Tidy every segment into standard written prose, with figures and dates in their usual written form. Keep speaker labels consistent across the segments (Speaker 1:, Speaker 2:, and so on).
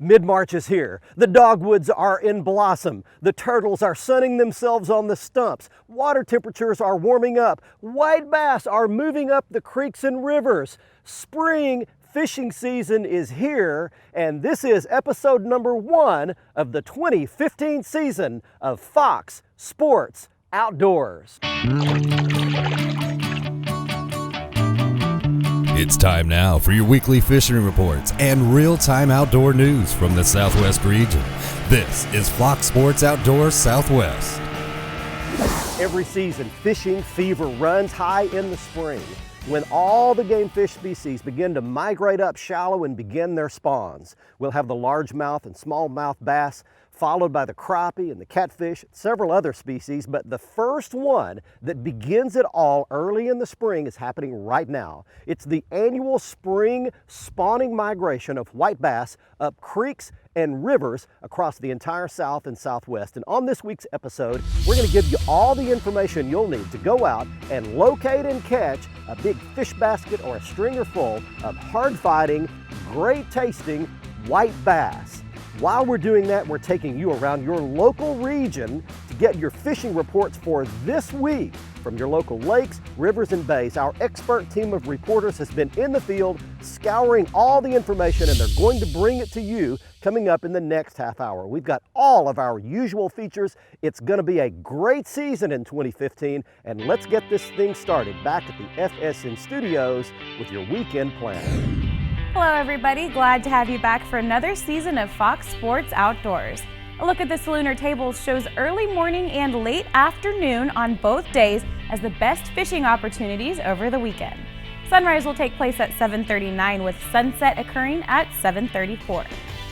Speaker 1: Mid-March is here. The dogwoods are in blossom. The turtles are sunning themselves on the stumps. Water temperatures are warming up. White bass are moving up the creeks and rivers. Spring fishing season is here, and this is episode number 1 of the 2015 season of Fox Sports Outdoors.
Speaker 2: It's time now for your weekly fishing reports and real-time outdoor news from the Southwest region. This is Fox Sports Outdoors Southwest.
Speaker 1: Every season, fishing fever runs high in the spring, when all the game fish species begin to migrate up shallow and begin their spawns. We'll have the largemouth and smallmouth bass, followed by the crappie and the catfish, and several other species, but the first one that begins it all early in the spring is happening right now. It's the annual spring spawning migration of white bass up creeks and rivers across the entire South and Southwest. And on this week's episode, we're going to give you all the information you'll need to go out and locate and catch a big fish basket or a stringer full of hard-fighting, great-tasting white bass. While we're doing that, we're taking you around your local region to get your fishing reports for this week from your local lakes, rivers, and bays. Our expert team of reporters has been in the field scouring all the information, and they're going to bring it to you coming up in the next half hour. We've got all of our usual features. It's going to be a great season in 2015, and let's get this thing started back at the FSN studios with your weekend plan.
Speaker 3: Hello everybody, glad to have you back for another season of Fox Sports Outdoors. A look at this lunar table shows early morning and late afternoon on both days as the best fishing opportunities over the weekend. Sunrise will take place at 7:39 with sunset occurring at 7:34.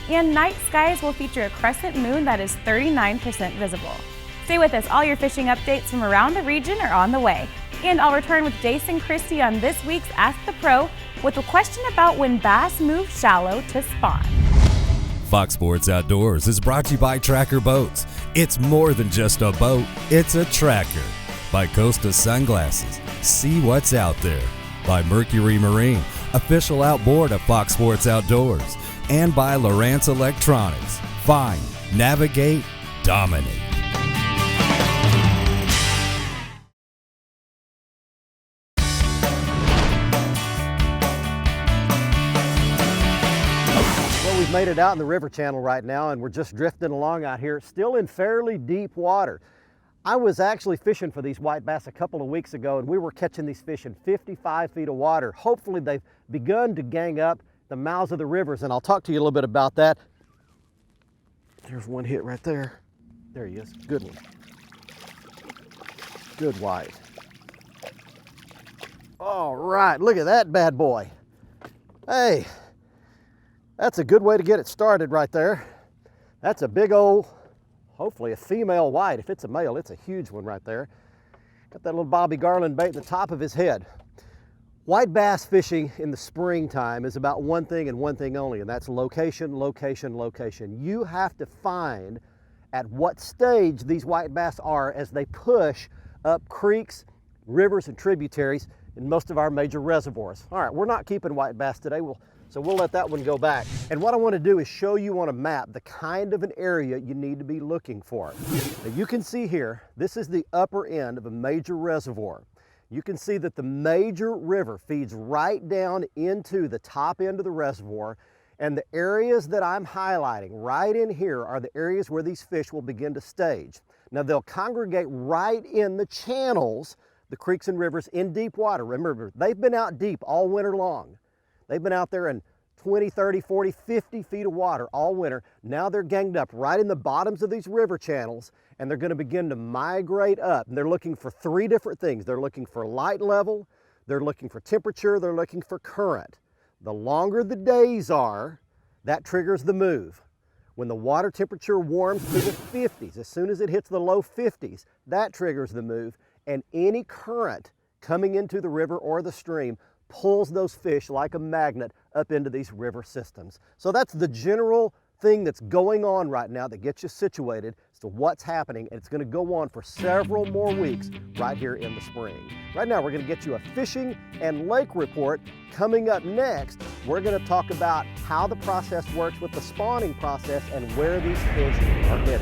Speaker 3: And night skies will feature a crescent moon that is 39% visible. Stay with us, all your fishing updates from around the region are on the way. And I'll return with Jason Christie on this week's Ask the Pro with a question about when bass move shallow to spawn.
Speaker 2: Fox Sports Outdoors is brought to you by Tracker Boats. It's more than just a boat, it's a tracker. By Costa Sunglasses, see what's out there. By Mercury Marine, official outboard of Fox Sports Outdoors. And by Lowrance Electronics, find, navigate, dominate.
Speaker 1: We've made it out in the river channel right now, and we're just drifting along out here, still in fairly deep water. I was actually fishing for these white bass a couple of weeks ago, and we were catching these fish in 55 feet of water. Hopefully they've begun to gang up the mouths of the rivers, and I'll talk to you a little bit about that. There's one hit right there. There he is, good one. Good white. All right, look at that bad boy. Hey. That's a good way to get it started right there. That's a big old, hopefully a female white. If it's a male, it's a huge one right there. Got that little Bobby Garland bait in the top of his head. White bass fishing in the springtime is about one thing and one thing only, and that's location, location, location. You have to find at what stage these white bass are as they push up creeks, rivers, and tributaries in most of our major reservoirs. All right, we're not keeping white bass today. So we'll let that one go back. And what I want to do is show you on a map the kind of an area you need to be looking for. Now you can see here, this is the upper end of a major reservoir. You can see that the major river feeds right down into the top end of the reservoir, and the areas that I'm highlighting right in here are the areas where these fish will begin to stage. Now they'll congregate right in the channels, the creeks and rivers in deep water. Remember, they've been out deep all winter long. They've been out there in 20, 30, 40, 50 feet of water all winter. Now they're ganged up right in the bottoms of these river channels, and they're going to begin to migrate up. And they're looking for 3 different things. They're looking for light level, they're looking for temperature, they're looking for current. The longer the days are, that triggers the move. When the water temperature warms to the 50s, as soon as it hits the low 50s, that triggers the move, and any current coming into the river or the stream pulls those fish like a magnet up into these river systems. So that's the general thing that's going on right now that gets you situated as to what's happening, and it's going to go on for several more weeks right here in the spring. Right now, we're going to get you a fishing and lake report. Coming up next, we're going to talk about how the process works with the spawning process and where these fish are headed.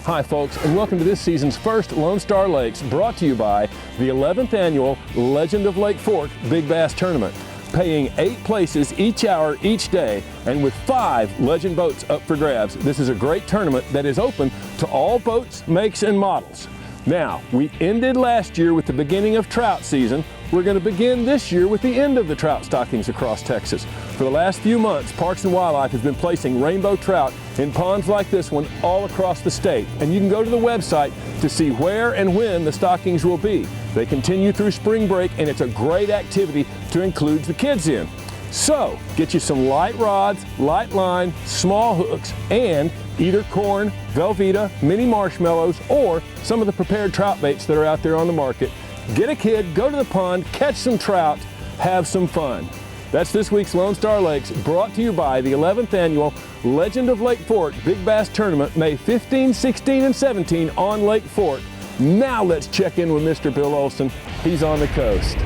Speaker 4: Hi folks, and welcome to this season's first Lone Star Lakes, brought to you by the 11th annual Legend of Lake Fork Big Bass Tournament. Paying 8 places each hour, each day, and with 5 legend boats up for grabs. This is a great tournament that is open to all boats, makes, and models. Now, we ended last year with the beginning of trout season. We're going to begin this year with the end of the trout stockings across Texas. For the last few months, Parks and Wildlife has been placing rainbow trout in ponds like this one all across the state. And you can go to the website to see where and when the stockings will be. They continue through spring break, and it's a great activity to include the kids in. So, get you some light rods, light line, small hooks, and either corn, Velveeta, mini marshmallows, or some of the prepared trout baits that are out there on the market. Get a kid, go to the pond, catch some trout, have some fun. That's this week's Lone Star Lakes, brought to you by the 11th annual Legend of Lake Fork Big Bass Tournament, May 15, 16, and 17 on Lake Fork. Now let's check in with Mr. Bill Olson. He's on the coast.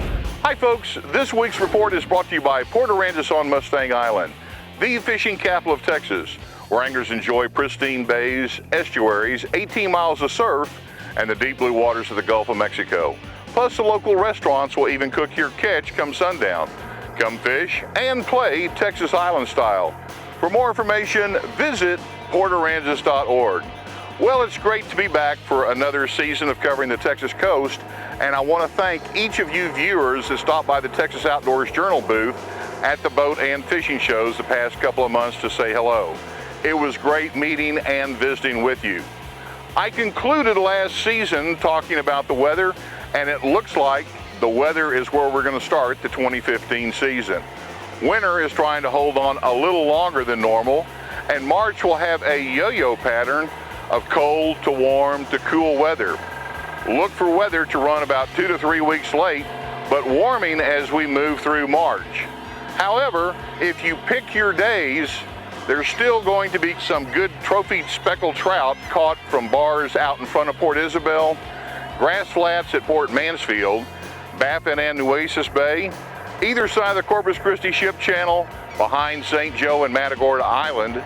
Speaker 5: Hi folks, this week's report is brought to you by Port Aransas on Mustang Island, the fishing capital of Texas, where anglers enjoy pristine bays, estuaries, 18 miles of surf, and the deep blue waters of the Gulf of Mexico. Plus, the local restaurants will even cook your catch come sundown. Come fish and play Texas Island style. For more information, visit portaransas.org. Well, it's great to be back for another season of covering the Texas coast, and I want to thank each of you viewers that stopped by the Texas Outdoors Journal booth at the boat and fishing shows the past couple of months to say hello. It was great meeting and visiting with you. I concluded last season talking about the weather, and it looks like the weather is where we're going to start the 2015 season. Winter is trying to hold on a little longer than normal, and March will have a yo-yo pattern of cold to warm to cool weather. Look for weather to run about 2 to 3 weeks late, but warming as we move through March. However, if you pick your days, there's still going to be some good trophy speckled trout caught from bars out in front of Port Isabel, grass flats at Port Mansfield, Baffin and Nueces Bay, either side of the Corpus Christi Ship Channel, behind St. Joe and Matagorda Island,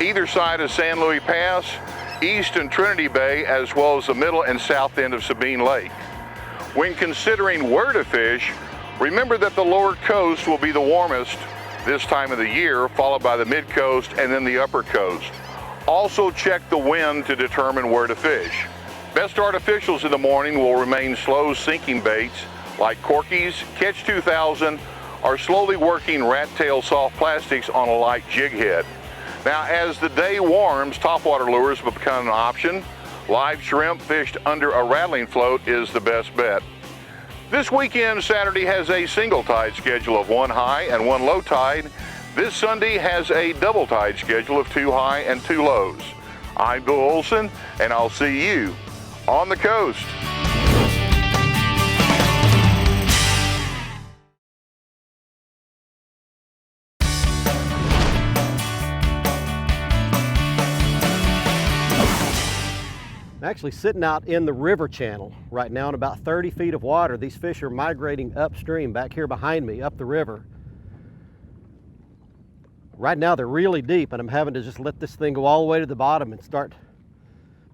Speaker 5: either side of San Luis Pass, East and Trinity Bay, as well as the middle and south end of Sabine Lake. When considering where to fish, remember that the lower coast will be the warmest this time of the year, followed by the mid-coast and then the upper coast. Also check the wind to determine where to fish. Best artificials in the morning will remain slow sinking baits like Corkies, Catch 2000, or slowly working rat tail soft plastics on a light jig head. Now, as the day warms, topwater lures will become an option. Live shrimp fished under a rattling float is the best bet. This weekend, Saturday has a single tide schedule of 1 high and 1 low tide. This Sunday has a double tide schedule of 2 high and 2 lows. I'm Bill Olson, and I'll see you on the coast.
Speaker 1: I'm actually sitting out in the river channel right now in about 30 feet of water. These fish are migrating upstream back here behind me, up the river. Right now they're really deep, and I'm having to just let this thing go all the way to the bottom and start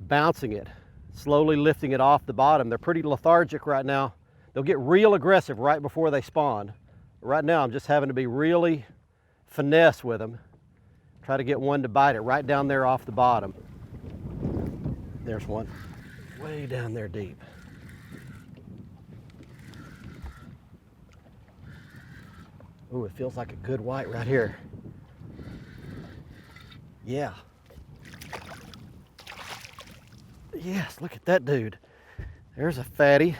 Speaker 1: bouncing it, slowly lifting it off the bottom. They're pretty lethargic right now. They'll get real aggressive right before they spawn. Right now I'm just having to be really finesse with them. Try to get one to bite it right down there off the bottom. There's one way down there deep. Ooh, it feels like a good white right here. Yeah. Yes, look at that dude. There's a fatty.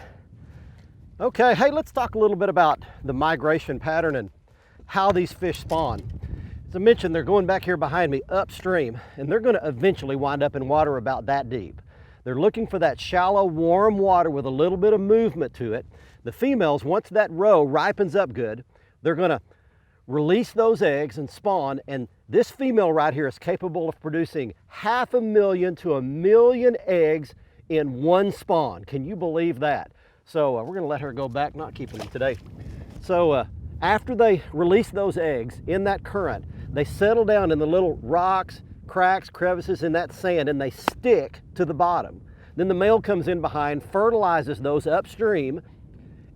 Speaker 1: Okay, hey, let's talk a little bit about the migration pattern and how these fish spawn. As I mentioned, they're going back here behind me upstream, and they're going to eventually wind up in water about that deep. They're looking for that shallow, warm water with a little bit of movement to it. The females, once that roe ripens up good, they're going to release those eggs and spawn, and this female right here is capable of producing 500,000 to 1,000,000 eggs in one spawn. Can you believe that? So we're gonna let her go back, not keeping them today. So after they release those eggs in that current, they settle down in the little rocks, cracks, crevices in that sand, and they stick to the bottom. Then the male comes in behind, fertilizes those upstream,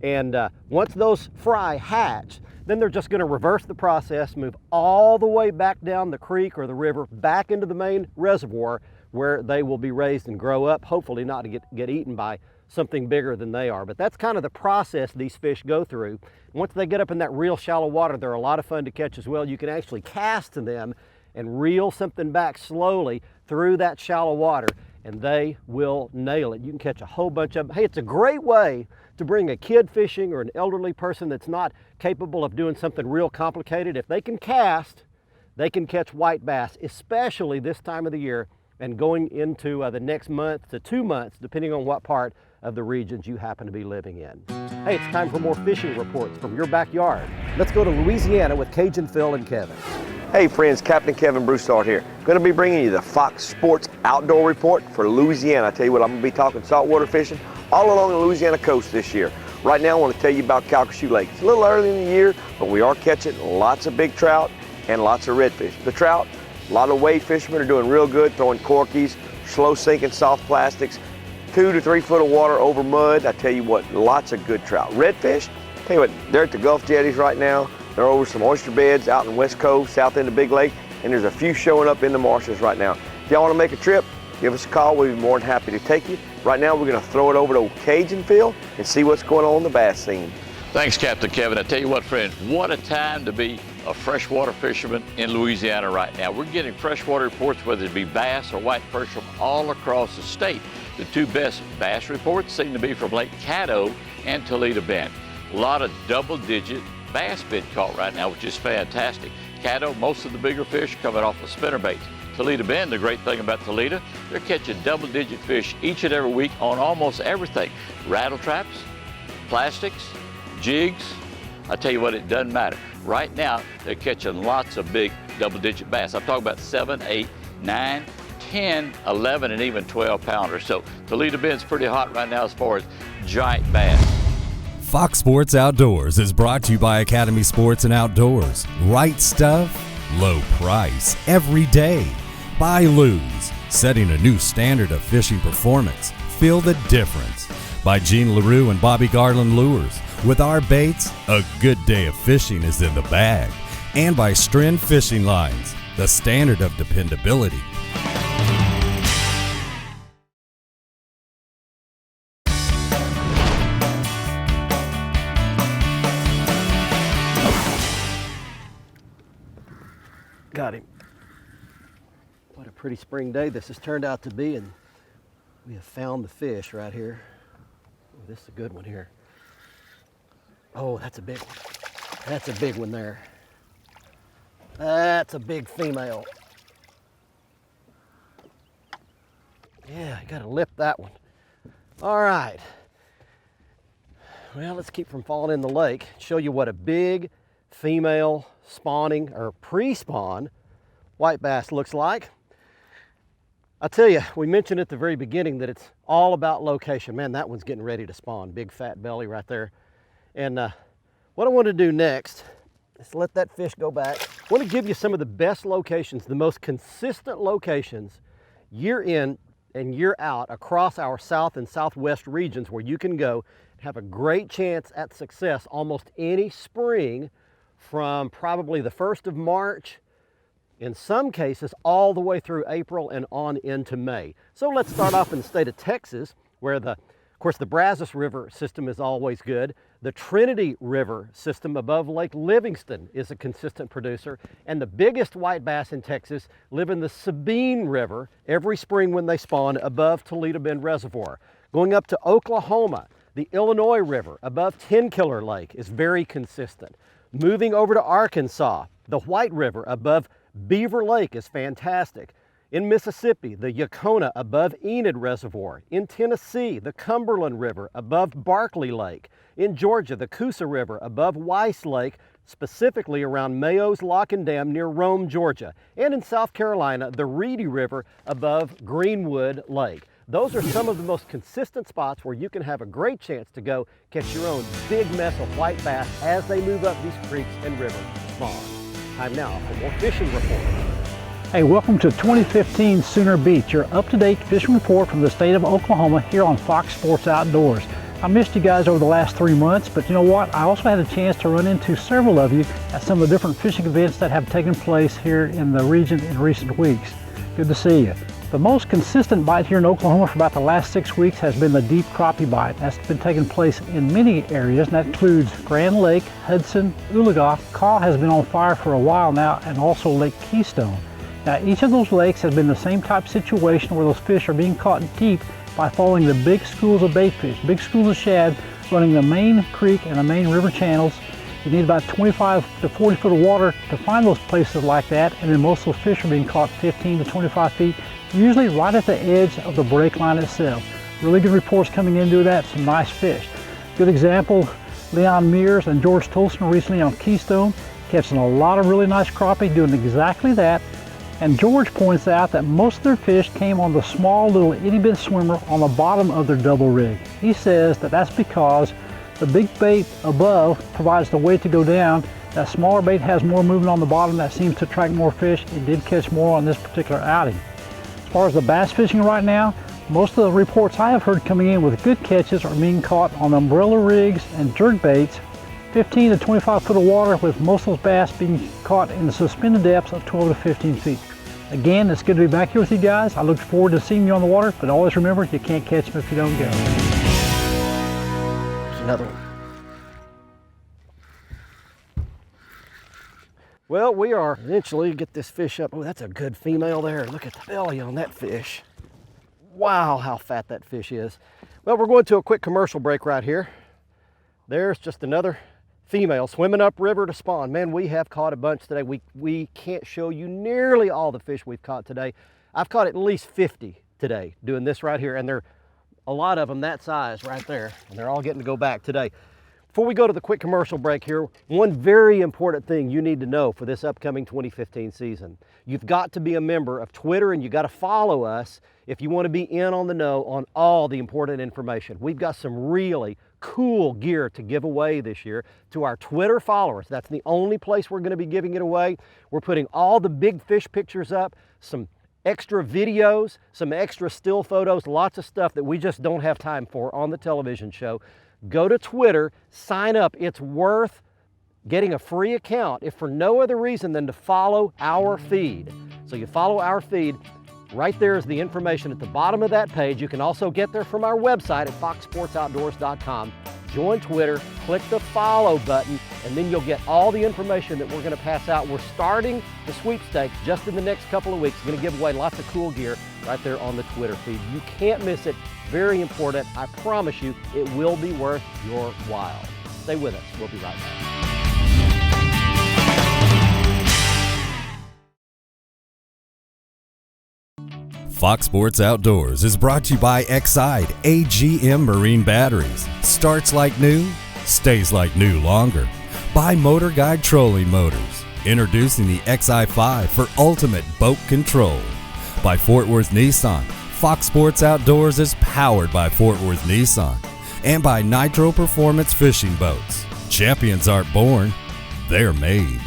Speaker 1: and once those fry hatch, then they're just gonna reverse the process, move all the way back down the creek or the river, back into the main reservoir, where they will be raised and grow up, hopefully not to get eaten by something bigger than they are. But that's kind of the process these fish go through. Once they get up in that real shallow water, they're a lot of fun to catch as well. You can actually cast to them and reel something back slowly through that shallow water, and they will nail it. You can catch a whole bunch of them. Hey, it's a great way to bring a kid fishing or an elderly person that's not capable of doing something real complicated. If they can cast, they can catch white bass, especially this time of the year and going into the next month to 2 months, depending on what part of the regions you happen to be living in. Hey, it's time for more fishing reports from your backyard. Let's go to Louisiana with Cajun Phil and Kevin.
Speaker 6: Hey friends, Captain Kevin Broussard here. Going to be bringing you the Fox Sports Outdoor Report for Louisiana. I tell you what, I'm going to be talking saltwater fishing all along the Louisiana coast this year. Right now I want to tell you about Calcasieu Lake. It's a little early in the year, but we are catching lots of big trout and lots of redfish. The trout, a lot of wade fishermen are doing real good, throwing corkies, slow sinking soft plastics, 2 to 3 foot of water over mud. I tell you what, lots of good trout. Redfish, tell you what, they're at the Gulf jetties right now. They're over some oyster beds out in West Cove, south end of Big Lake, and there's a few showing up in the marshes right now. If y'all want to make a trip, give us a call. We'd be more than happy to take you. Right now, we're going to throw it over to Cajun Phil and see what's going on in the bass scene.
Speaker 7: Thanks, Captain Kevin. I tell you what, friends, what a time to be a freshwater fisherman in Louisiana right now. We're getting freshwater reports, whether it be bass or whitefish, from all across the state. The two best bass reports seem to be from Lake Caddo and Toledo Bend. A lot of double-digit bass been caught right now, which is fantastic. Caddo, most of the bigger fish coming off of spinnerbaits. Toledo Bend, the great thing about Toledo, they're catching double-digit fish each and every week on almost everything. Rattle traps, plastics, jigs. I tell you what, it doesn't matter. Right now, they're catching lots of big double-digit bass. I'm talking about 7, 8, 9, 10, 11, and even 12 pounders. So Toledo Bend's pretty hot right now as far as giant bass.
Speaker 2: Fox Sports Outdoors is brought to you by Academy Sports and Outdoors. Right stuff, low price, every day. By Lew's, setting a new standard of fishing performance. Feel the difference. By Gene LaRue and Bobby Garland Lures. With our baits, a good day of fishing is in the bag. And by Stren Fishing Lines, the standard of dependability.
Speaker 1: Got him. What a pretty spring day this has turned out to be, and we have found the fish right here. Oh, this is a good one here. Oh, that's a big one. That's a big one there. That's a big female. Yeah, I gotta lip that one. All right. Well, let's keep from falling in the lake. Show you what a big female spawning or pre-spawn white bass looks like. I tell you, we mentioned at the very beginning that it's all about location. Man, that one's getting ready to spawn. Big fat belly right there. And what I want to do next is let that fish go back. I want to give you some of the best locations, the most consistent locations year in and year out across our south and southwest regions where you can go and have a great chance at success almost any spring, from probably the 1st of March, in some cases all the way through April and on into May. So let's start off in the state of Texas, where of course the Brazos River system is always good. The Trinity River system above Lake Livingston is a consistent producer, and the biggest white bass in Texas live in the Sabine River every spring when they spawn above Toledo Bend Reservoir. Going up to Oklahoma, the Illinois River above Tenkiller Lake is very consistent. Moving over to Arkansas, the White River above Beaver Lake is fantastic. In Mississippi, the Yacona above Enid Reservoir. In Tennessee, the Cumberland River above Barkley Lake. In Georgia, the Coosa River above Weiss Lake specifically around Mayo's Lock and Dam near Rome, Georgia, and in South Carolina, the Reedy River above Greenwood Lake. Those are some of the most consistent spots where you can have a great chance to go catch your own big mess of white bass as they move up these creeks and rivers to spawn. Time now for more fishing reports.
Speaker 8: Hey, welcome to 2015 Sooner Beach, your up-to-date fishing report from the state of Oklahoma here on Fox Sports Outdoors. I missed you guys over the last 3 months, but you know what? I also had a chance to run into several of you at some of the different fishing events that have taken place here in the region in recent weeks. Good to see you. The most consistent bite here in Oklahoma for about the last 6 weeks has been the deep crappie bite. That's been taking place in many areas, and that includes Grand Lake, Hudson, Oologah. Kaw has been on fire for a while now, and also Lake Keystone. Now, each of those lakes has been the same type of situation where those fish are being caught deep by following the big schools of bait fish, big schools of shad running the main creek and the main river channels. You need about 25 to 40 foot of water to find those places like that, and then most of those fish are being caught 15 to 25 feet, usually right at the edge of the break line itself. Really good reports coming into that, some nice fish. Good example, Leon Mears and George Tolson recently on Keystone, catching a lot of really nice crappie doing exactly that. And George points out that most of their fish came on the small little itty-bitty swimmer on the bottom of their double rig. He says that that's because the big bait above provides the weight to go down. That smaller bait has more movement on the bottom that seems to attract more fish. It did catch more on this particular outing. As far as the bass fishing right now, most of the reports I have heard coming in with good catches are being caught on umbrella rigs and jerk baits, 15 to 25 foot of water, with most of those bass being caught in the suspended depths of 12 to 15 feet. Again, it's good to be back here with you guys. I look forward to seeing you on the water, but always remember, you can't catch them if you don't go.
Speaker 1: There's another one. Well, we are eventually get this fish up. Oh, that's a good female there. Look at the belly on that fish. Wow, how fat that fish is. Well, we're going to a quick commercial break right here. There's just another female swimming upriver to spawn. Man, we have caught a bunch today. We can't show you nearly all the fish we've caught today. I've caught at least 50 today doing this right here, and they're a lot of them that size right there, and they're all getting to go back today. Before we go to the quick commercial break here, one very important thing you need to know for this upcoming 2015 season. You've got to be a member of Twitter, and you got to follow us if you want to be in on the know on all the important information. We've got some really cool gear to give away this year to our Twitter followers. That's the only place we're going to be giving it away. We're putting all the big fish pictures up, some extra videos, some extra still photos, lots of stuff that we just don't have time for on the television show. Go to Twitter, sign up. It's worth getting a free account, if for no other reason than to follow our feed. So you follow our feed. Right there is the information at the bottom of that page. You can also get there from our website at foxsportsoutdoors.com. Join Twitter, click the follow button, and then you'll get all the information that we're going to pass out. We're starting the sweepstakes just in the next couple of weeks. We're going to give away lots of cool gear right there on the Twitter feed. You can't miss it. Very important. I promise you, it will be worth your while. Stay with us. We'll be right back.
Speaker 2: Fox Sports Outdoors is brought to you by Exide AGM Marine Batteries. Starts like new, stays like new longer. By Motor Guide Trolling Motors. Introducing the XI5 for ultimate boat control. By Fort Worth Nissan. Fox Sports Outdoors is powered by Fort Worth Nissan. And by Nitro Performance Fishing Boats. Champions aren't born, they're made.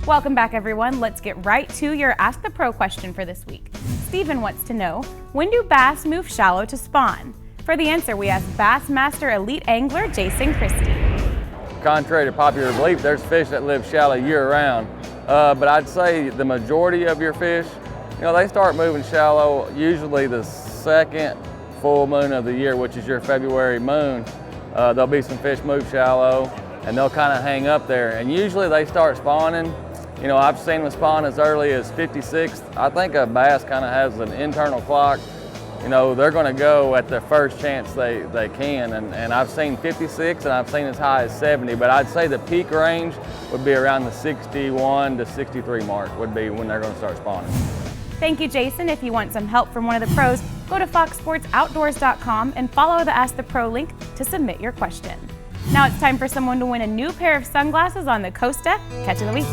Speaker 3: Welcome back, everyone. Let's get right to your Ask the Pro question for this week. Stephen wants to know, when do bass move shallow to spawn? For the answer, we asked Bassmaster Elite Angler Jason Christie.
Speaker 9: Contrary to popular belief, there's fish that live shallow year-round. But I'd say the majority of your fish, they start moving shallow usually the second full moon of the year, which is your February moon. There'll be some fish move shallow, and they'll kind of hang up there. And usually they start spawning. I've seen them spawn as early as 56th. I think a bass kind of has an internal clock. They're going to go at the first chance they can. And I've seen 56 and I've seen as high as 70, but I'd say the peak range would be around the 61 to 63 mark would be when they're going to start spawning.
Speaker 3: Thank you, Jason. If you want some help from one of the pros, go to foxsportsoutdoors.com and follow the Ask the Pro link to submit your question. Now it's time for someone to win a new pair of sunglasses on the Costa Catch of the Week.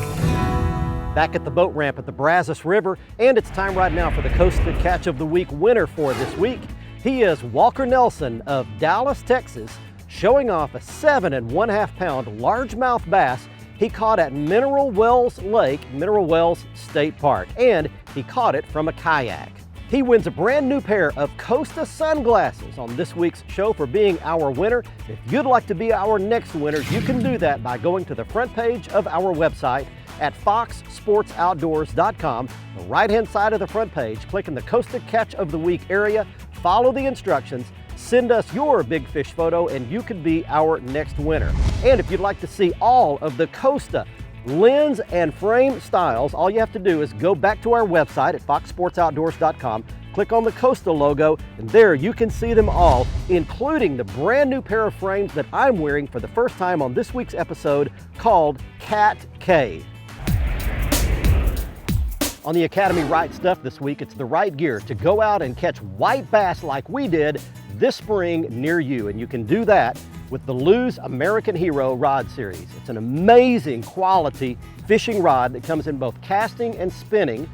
Speaker 1: Back at the boat ramp at the Brazos River, and it's time right now for the Costa Catch of the Week winner for this week. He is Walker Nelson of Dallas, Texas, showing off a 7.5 pound largemouth bass he caught at Mineral Wells Lake, Mineral Wells State Park, and he caught it from a kayak. He wins a brand new pair of Costa sunglasses on this week's show for being our winner. If you'd like to be our next winner, you can do that by going to the front page of our website at foxsportsoutdoors.com. The right-hand side of the front page, click in the Costa Catch of the Week area, follow the instructions, send us your big fish photo, and you could be our next winner. And if you'd like to see all of the Costa lens and frame styles, all you have to do is go back to our website at foxsportsoutdoors.com, click on the Costa logo, and there you can see them all, including the brand new pair of frames that I'm wearing for the first time on this week's episode called Cat K. On the Academy Right Stuff this week, it's the right gear to go out and catch white bass like we did this spring near you, and you can do that with the Lew's American Hero rod series. It's an amazing quality fishing rod that comes in both casting and spinning,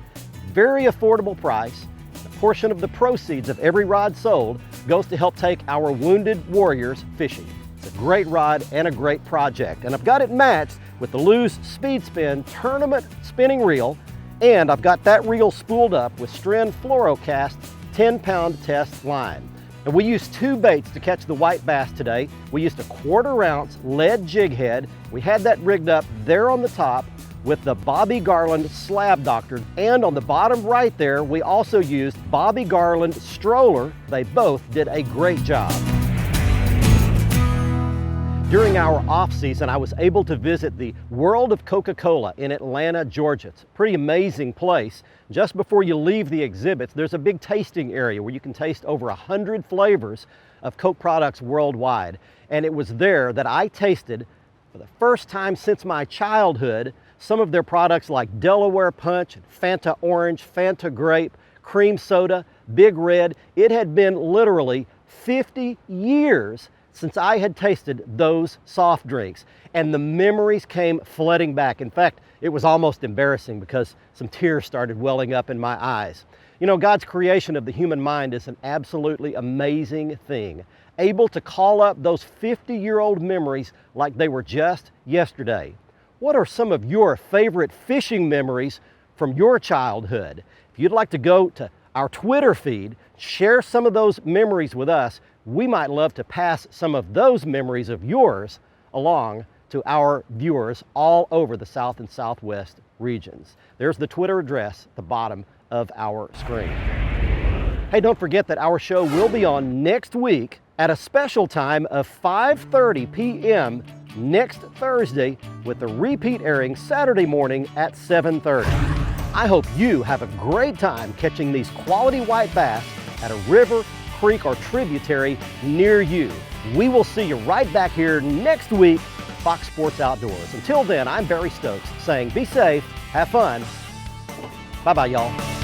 Speaker 1: very affordable price. A portion of the proceeds of every rod sold goes to help take our wounded warriors fishing. It's a great rod and a great project, and I've got it matched with the Lew's Speed Spin Tournament Spinning Reel, and I've got that reel spooled up with Stren Fluorocast 10-pound test line. And we used two baits to catch the white bass today. We used a 1/4 ounce lead jig head. We had that rigged up there on the top with the Bobby Garland Slab Doctor. And on the bottom right there, we also used Bobby Garland Stroller. They both did a great job. During our off season, I was able to visit the World of Coca-Cola in Atlanta, Georgia. It's a pretty amazing place. Just before you leave the exhibits, there's a big tasting area where you can taste over 100 flavors of Coke products worldwide. And it was there that I tasted, for the first time since my childhood, some of their products like Delaware Punch, Fanta Orange, Fanta Grape, Cream Soda, Big Red. It had been literally 50 years since I had tasted those soft drinks, and the memories came flooding back. In fact, it was almost embarrassing because some tears started welling up in my eyes. You know, God's creation of the human mind is an absolutely amazing thing, able to call up those 50-year-old memories like they were just yesterday. What are some of your favorite fishing memories from your childhood? If you'd like to go to our Twitter feed, share some of those memories with us. We might love to pass some of those memories of yours along to our viewers all over the South and Southwest regions. There's the Twitter address at the bottom of our screen. Hey, don't forget that our show will be on next week at a special time of 5:30 p.m. next Thursday, with the repeat airing Saturday morning at 7:30. I hope you have a great time catching these quality white bass at a river, creek, or tributary near you. We will see you right back here next week, Fox Sports Outdoors. Until then, I'm Barry Stokes saying be safe, have fun. Bye-bye, y'all.